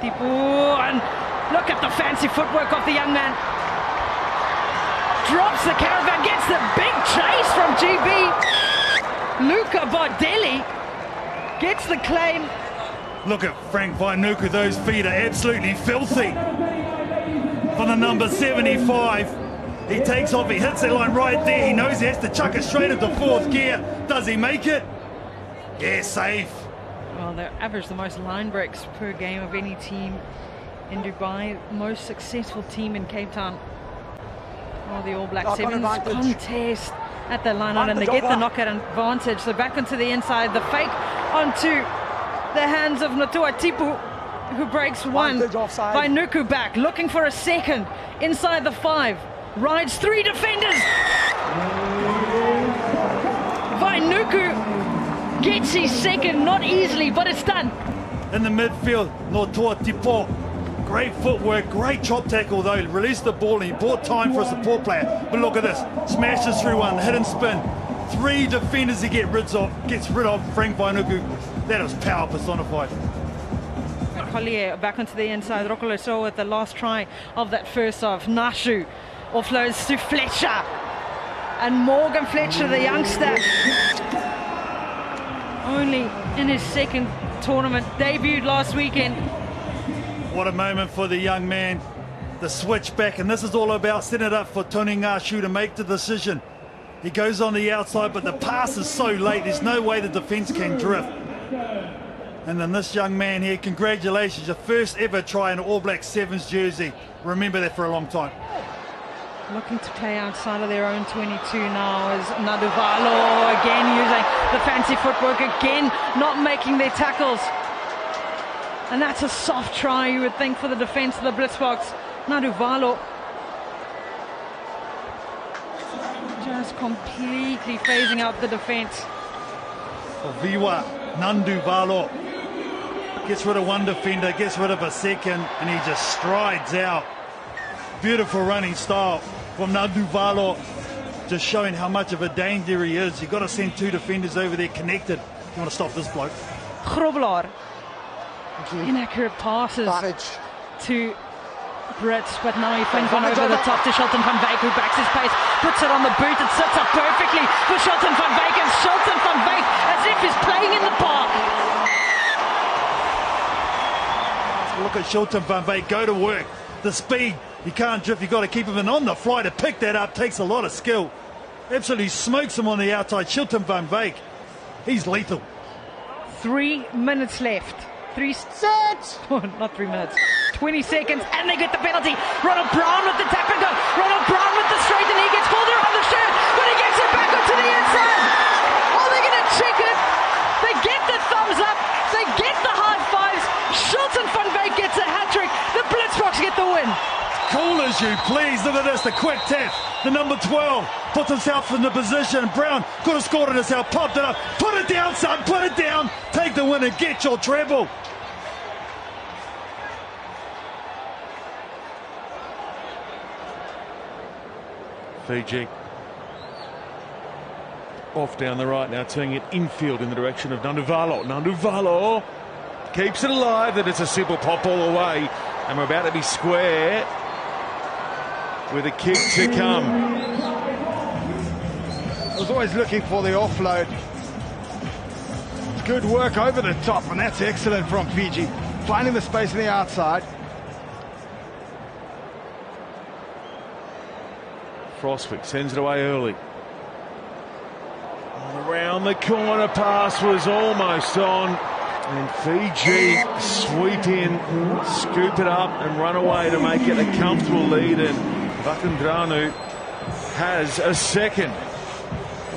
Tipu, and look at the fancy footwork of the young man. Drops the caravan, gets the big chase from GB. Luca Bardelli gets the claim. Look at Frank Vainuku, those feet are absolutely filthy. For the number 75, he takes off, he hits that line right there. He knows he has to chuck it straight into fourth gear. Does he make it? Yeah, safe. Well, they average the most line breaks per game of any team in Dubai. Most successful team in Cape Town. Oh, the All Black Sevens contest at the line out, and they get the knockout advantage. So back onto the inside, the fake onto the hands of Natua Tipu, who breaks one. Vainuku back, looking for a second. Inside the 5, rides 3 defenders. Vainuku gets his second, not easily, but it's done. In the midfield, Natua Tipu. Great footwork, great chop tackle though. Released the ball and he bought time for a support player. But look at this, smashes through one, hit and spin. 3 defenders he gets rid of. Frank Vainuku. That was power personified. Collier back onto the inside. Rokoloso with the last try of that first half. Nashu offloads to Fletcher. And Morgan Fletcher, the youngster, only in his second tournament, debuted last weekend. What a moment for the young man. The switch back, and this is all about setting it up for Tony Ngashu to make the decision. He goes on the outside, but the pass is so late, there's no way the defence can drift. And then this young man here, congratulations, your first ever try in an All Black Sevens jersey. Remember that for a long time. Looking to play outside of their own 22 now is Naduvalo, again using the fancy footwork, again not making their tackles. And that's a soft try, you would think, for the defence of the Blitzboks. Naduvalo just completely phasing out the defence. Viwa Nanduvalo gets rid of one defender, gets rid of a second, and he just strides out. Beautiful running style from Nanduvalo, just showing how much of a danger he is. You've got to send 2 defenders over there connected. You want to stop this bloke. Grobelaar. Inaccurate passes to Brits, but now he flings one over the top to Shilton van Wyk, who backs his pace, puts it on the boot, it sits up perfectly for Shilton van Wyk, and Shilton van Wyk as if he's playing in the park. Look at Shilton van Wyk go to work. The speed, you can't drift, you've got to keep him, and on the fly to pick that up takes a lot of skill. Absolutely smokes him on the outside. Shilton van Wyk, he's lethal. 3 minutes left. 3 sets. Oh, not 3 minutes. 20 seconds, and they get the penalty. Ronald Brown with the tap and go. Ronald Brown with the straight, and he gets called around the shirt, but he gets it back onto the inside. Oh, they're going to check it. They get the thumbs up. They get the high fives. Shilton van Wyk gets a hat-trick. The Blitzboks get the win. Cool as you please. Look at this, the quick tap. The number 12 puts himself in the position. Brown could have scored it himself, popped it up. Put it down, son, put it down. Take the win and get your treble. Fiji off down the right now, turning it infield in the direction of Nanduvalo. Nanduvalo keeps it alive, that it's a simple pop all the way, and we're about to be square with a kick to come. I was always looking for the offload. It's good work over the top, and that's excellent from Fiji, finding the space on the outside. Frostwick sends it away early. Around the corner, pass was almost on, and Fiji sweep in, scoop it up and run away to make it a comfortable lead, and Vakandranu has a second.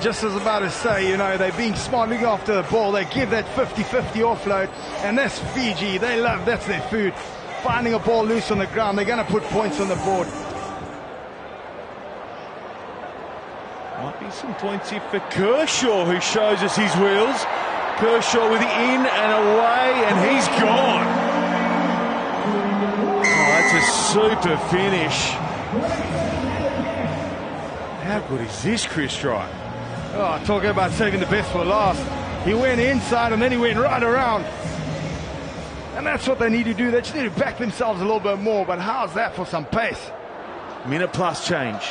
Just as about to say, you know, they're being smart looking after the ball. They give that 50-50 offload, and that's Fiji. They love, that's their food. Finding a ball loose on the ground, they're going to put points on the board. Might be some points here for Kershaw, who shows us his wheels. Kershaw with the in and away, and he's gone. Oh, that's a super finish. How good is this, Chris Strike? Oh, talking about saving the best for last. He went inside and then he went right around. And that's what they need to do. They just need to back themselves a little bit more. But how's that for some pace? Minute plus change.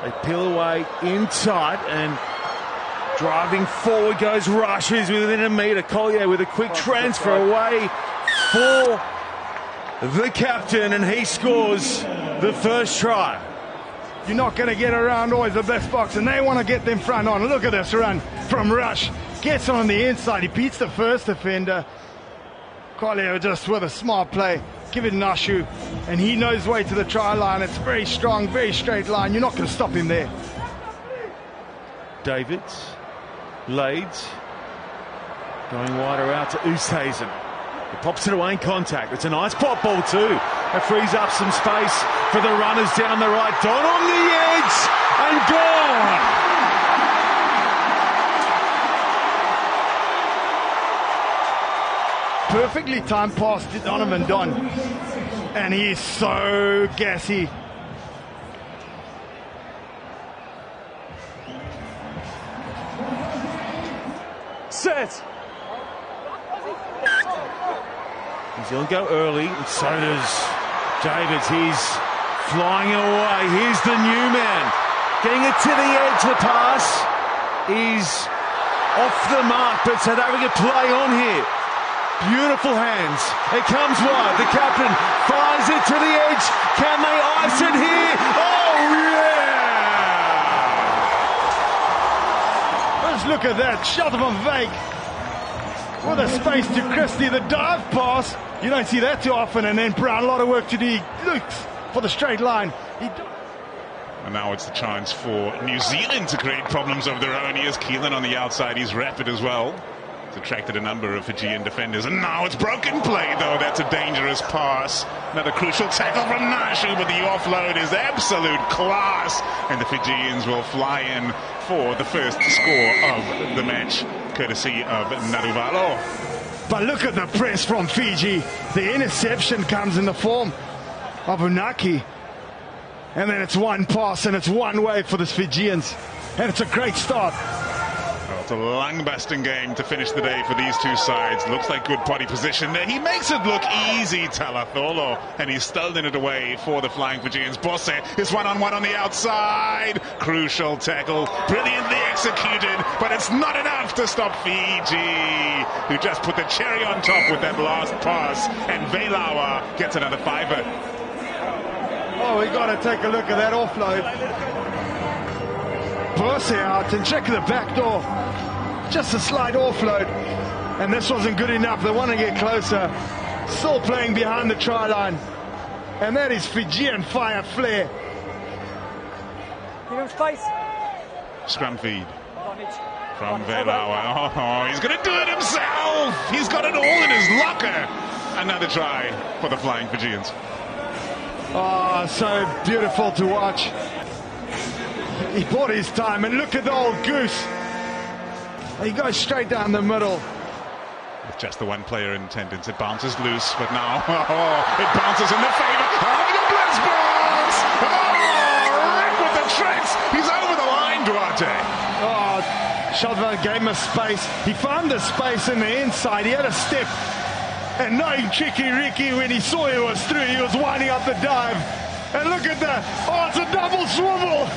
They peel away inside and driving forward goes Rushes within a metre. Collier with a quick transfer away for the captain, and he scores the first try. You're not going to get around always the Blitzboks, and they want to get them front on. Look at this run from Rush. Gets on the inside. He beats the first defender. Collier just with a smart play. Give it Nashu, and he knows his way to the try line. It's very strong, very straight line. You're not going to stop him there. Davids, Lades, going wider out to Oosthuizen. He pops it away in contact. It's a nice pop ball too. That frees up some space for the runners down the right. Don on the edge and gone. Perfectly timed pass to Donovan Don. And he's so gassy. Set. New Zealand go early, and so does Davids. He's flying away. Here's the new man. Getting it to the edge. The pass is off the mark, but South Africa play on here. Beautiful hands. It comes wide. The captain fires it to the edge. Can they ice it here? Oh, yeah! Let's look at that. Shot from Vake. With a space to Christie. The dive pass. You don't see that too often. And then Brown, a lot of work to do. He looks for the straight line. And now it's the chance for New Zealand to create problems of their own. Here's Keelan on the outside. He's rapid as well. He's attracted a number of Fijian defenders. And now it's broken play, though. That's a dangerous pass. Another crucial tackle from Nashu, but the offload is absolute class. And the Fijians will fly in for the first score of the match, courtesy of Naruvalo. But look at the press from Fiji. The interception comes in the form of Unaki. And then it's one pass and it's one way for the Fijians. And it's a great start. Well, it's a lung-busting game to finish the day for these two sides. Looks like good body position there. He makes it look easy, Talatholo. And he's stolen it away for the Flying Fijians. Bosse is one-on-one on the outside. Crucial tackle. Brilliantly executed. But it's not enough to stop Fiji, who just put the cherry on top with that last pass. And Veilawa gets another fiver. Oh, we got to take a look at that offload. Bosse out and check the back door. Just a slight offload. And this wasn't good enough. They want to get closer. Still playing behind the try line. And that is Fijian fire flare. Scrum feed from Veilawa. Oh, he's going to do it himself. He's got it all in his locker. Another try for the Flying Fijians. Oh, so beautiful to watch. He bought his time, and look at the old goose. He goes straight down the middle. With just the one player in attendance, it bounces loose, but now it bounces in the favor of the Blitzboks. Oh, Rick with the tricks. He's over the line, Duarte. Oh, Shotwell gave him a space. He found the space in the inside. He had a step. And knowing Tricky Ricky, when he saw he was through, he was winding up the dive. And look at that. Oh, it's a double swivel.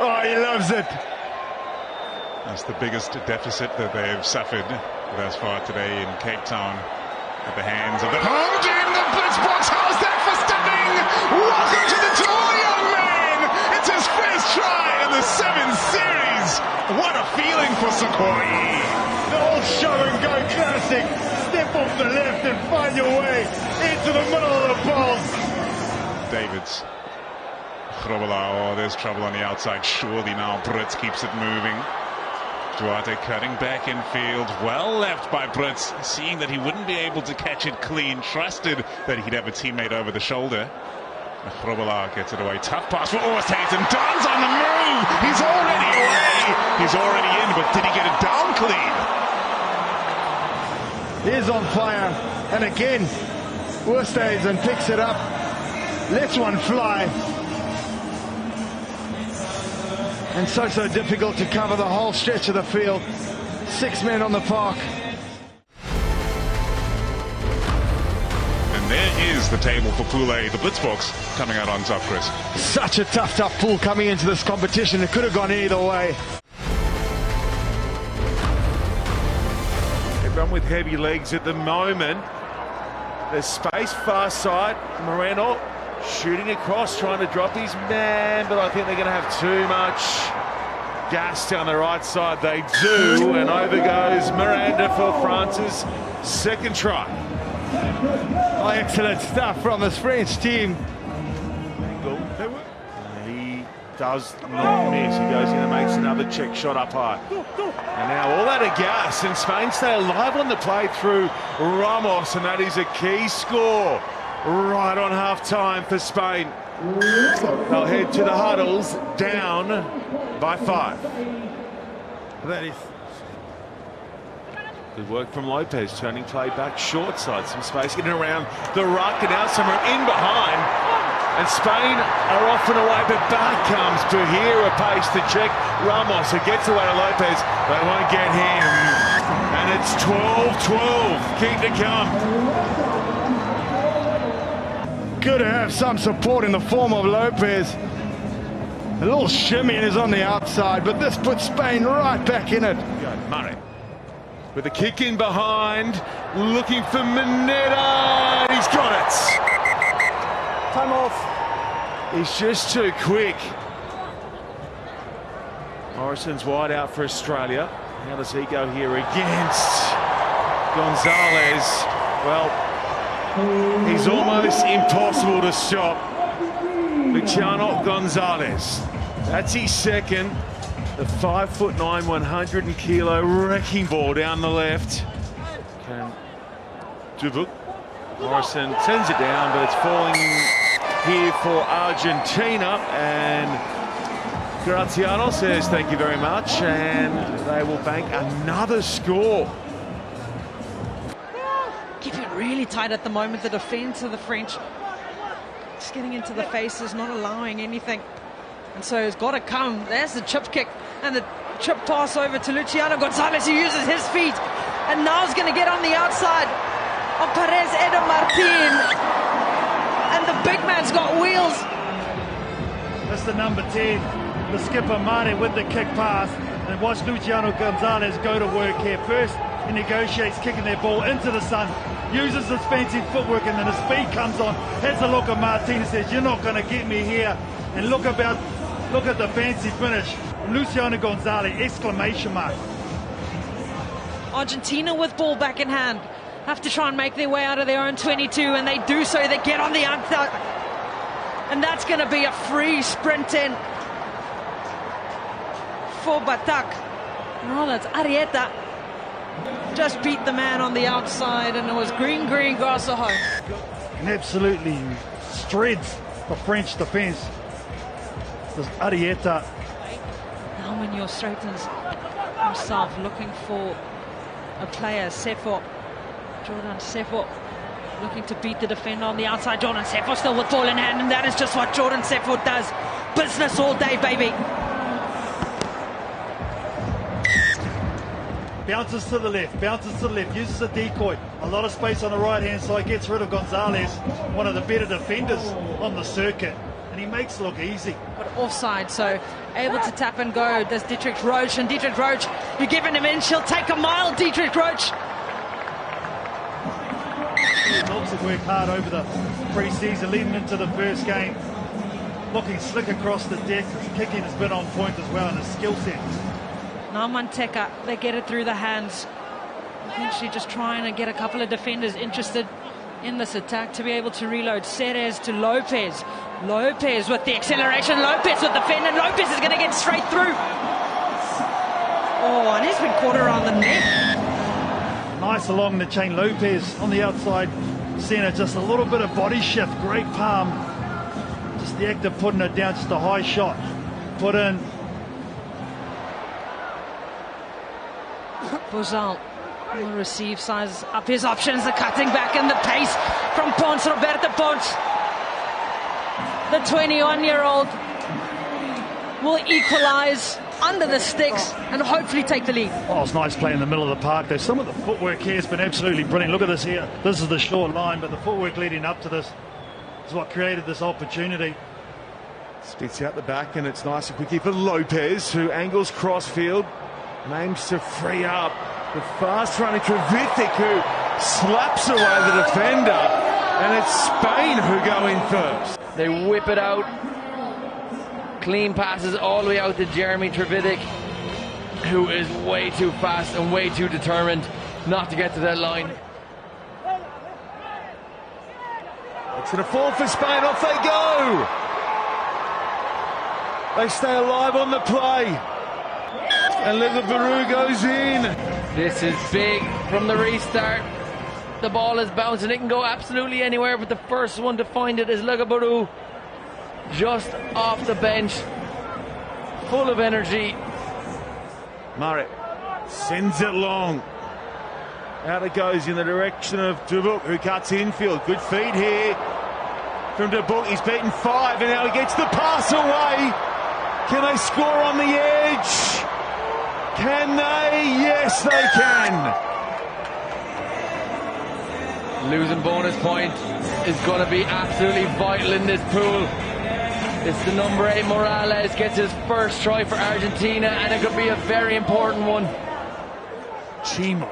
Oh, he loves it. That's the biggest deficit that they've suffered thus far today in Cape Town at the hands of the home team, the Blitzboks. How's that for stepping? Welcome to the tour, young man. It's his first try in the 7 series. What a feeling for Sequoia. The old show and go classic. Step off the left and find your way into the middle of the ball. Davids. Grobela, oh, there's trouble on the outside. Surely now Brits keeps it moving. Duarte cutting back in field. Well left by Brits, seeing that he wouldn't be able to catch it clean. Trusted that he'd have a teammate over the shoulder. Grobela gets it away. Tough pass for Oosthuizen. Don's on the move. He's already away. He's already in, but did he get it down clean? He's on fire. And again, Oosthuizen picks it up. Lets one fly. And so difficult to cover the whole stretch of the field. 6 men on the park. And there is the table for Pool A, the Blitzboks coming out on top, Chris. Such a tough pool coming into this competition. It could have gone either way. They run with heavy legs at the moment. There's space far side. Moreno shooting across, trying to drop his man, but I think they're going to have too much gas down the right side. They do, and over goes Miranda for France's second try. Oh, excellent stuff from this French team. He does not miss. He goes in and makes another check shot up high. And now all out of gas, and Spain stay alive on the play through Ramos, and that is a key score right on half-time for Spain. They'll head to the huddles, down by 5. That is good work from Lopez, turning play back short side, some space getting around the ruck, and now someone in behind, and Spain are off and away, but back comes Bahira pace to check Ramos, who gets away to Lopez. They won't get him, and it's 12-12. Keep to come. good to have some support in the form of Lopez. A little shimmy is on the outside, but this puts Spain right back in it. Murray with a kick in behind, looking for Mineta. He's got it. Time off. He's just too quick. Morrison's wide out for Australia. How does he go here against Gonzalez? Well, he's almost impossible to stop. Luciano Gonzalez. That's his second. The 5'9", 100-kilo wrecking ball down the left. Can Dubuk. Morrison sends it down, but it's falling here for Argentina, and Graziano says thank you very much, and they will bank another score. Keep it really tight at the moment. The defense of the French just getting into the faces, not allowing anything, and so it's got to come. There's the chip kick and the chip pass over to Luciano Gonzalez, who uses his feet, and now he's going to get on the outside of Perez Eda Martin, and the big man's got wheels. That's the number 10, the skipper Mane, with the kick pass, and watch Luciano Gonzalez go to work here. First he negotiates kicking their ball into the sun, uses his fancy footwork, and then his speed comes on, has a look at Martin and says, you're not going to get me here, and look at the fancy finish. Luciano Gonzalez, exclamation mark. Argentina with ball back in hand have to try and make their way out of their own 22, and they do so. They get on the outside, and that's going to be a free sprint in for Batak. Oh, that's Arieta. Just beat the man on the outside, and it was green Grassaho. And absolutely shreds the French defence. There's Arieta. Now Munoz straightens himself, looking for a player. Sefo, Jordan Sefo, looking to beat the defender on the outside. Jordan Sefo still with ball in hand, and that is just what Jordan Sefo does. Business all day, baby. Bounces to the left, uses a decoy. A lot of space on the right-hand side, gets rid of Gonzalez, one of the better defenders on the circuit, and he makes it look easy. But offside, so able to tap and go. There's Dietrich Roach, and Dietrich Roach, you're giving him in, she'll take a mile, Dietrich Roach. Hawks have worked hard over the pre-season, leading into the first game. Looking slick across the deck, his kicking has been on point as well, and his skill set. Now Manteka, they get it through the hands. Eventually just trying to get a couple of defenders interested in this attack to be able to reload. Ceres to Lopez. Lopez with the acceleration. Lopez with the fend, and Lopez is going to get straight through. Oh, and he's been caught around the neck. Nice along the chain. Lopez on the outside centre. Just a little bit of body shift. Great palm. Just the act of putting it down. Just a high shot. Put in. Bozal will receive, size up his options, the cutting back and the pace from Pons, Roberto Pons. The 21-year-old will equalize under the sticks and hopefully take the lead. Oh, it's nice play in the middle of the park. There's some of the footwork here has been absolutely brilliant. Look at this here. This is the short line, but the footwork leading up to this is what created this opportunity. Spits out the back, and it's nice and quickly for Lopez, who angles crossfield, aims to free up the fast-running Trevithick, who slaps away the defender, and it's Spain who go in first. They whip it out. Clean passes all the way out to Jeremy Trevithick, who is way too fast and way too determined not to get to that line. It's going to fall for Spain. Off they go. They stay alive on the play. And Legabaru goes in. This is big from the restart. The ball is bouncing. It can go absolutely anywhere, but the first one to find it is Legabaru, just off the bench, full of energy. Murray sends it long. Out it goes in the direction of Dubuc, who cuts infield. Good feed here from Dubuc. He's beaten 5, and now he gets the pass away. Can they score on the edge? Can they? Yes, they can. Losing bonus point is going to be absolutely vital in this pool. It's the number 8 Morales, gets his first try for Argentina, and it could be a very important one. Chimo.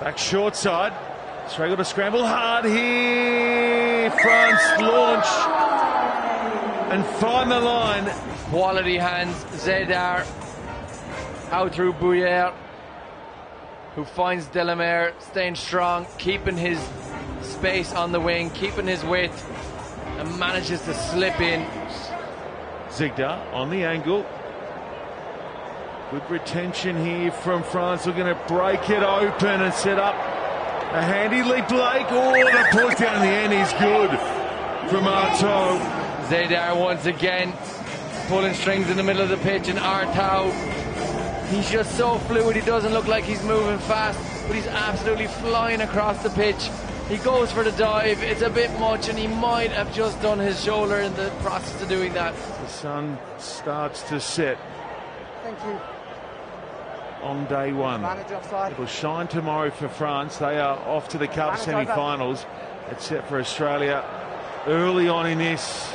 Back short side. Struggle to scramble hard here. France launch and find the line. Quality hands. Zedar out through Bouyer, who finds Delamere, staying strong, keeping his space on the wing, keeping his width, and manages to slip in. Zigda on the angle. Good retention here from France. We're going to break it open and set up a handy leap. Blake. Oh, the push down the end is good from Artaud. Zedar once again pulling strings in the middle of the pitch, and Artaud, he's just so fluid. He doesn't look like he's moving fast, but he's absolutely flying across the pitch. He goes for the dive. It's a bit much, and he might have just done his shoulder in the process of doing that. The sun starts to set. Thank you. On day one. It will shine tomorrow for France. They are off to the Cup semi-finals. It's set for Australia early on in this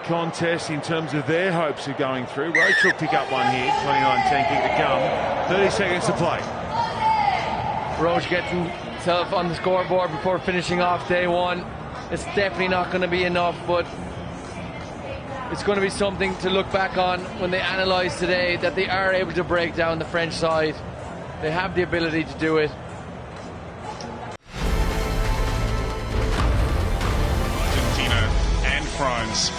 contest in terms of their hopes of going through. Roach will pick up one here. 29-10 kick to come. 30 seconds to play. Roach gets himself on the scoreboard before finishing off day one. It's definitely not going to be enough, but it's going to be something to look back on when they analyse today, that they are able to break down the French side. They have the ability to do it. Argentina and France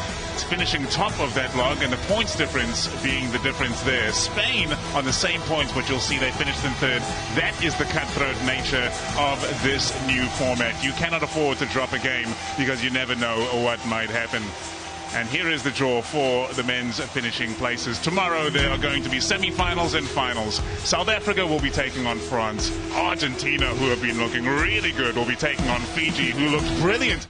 finishing top of that log, and the points difference being the difference there. Spain on the same points, but you'll see they finished in third. That is the cutthroat nature of this new format. You cannot afford to drop a game because you never know what might happen. And here is the draw for the men's finishing places. Tomorrow there are going to be semi-finals and finals. South Africa will be taking on France. Argentina, who have been looking really good, will be taking on Fiji, who looked brilliant.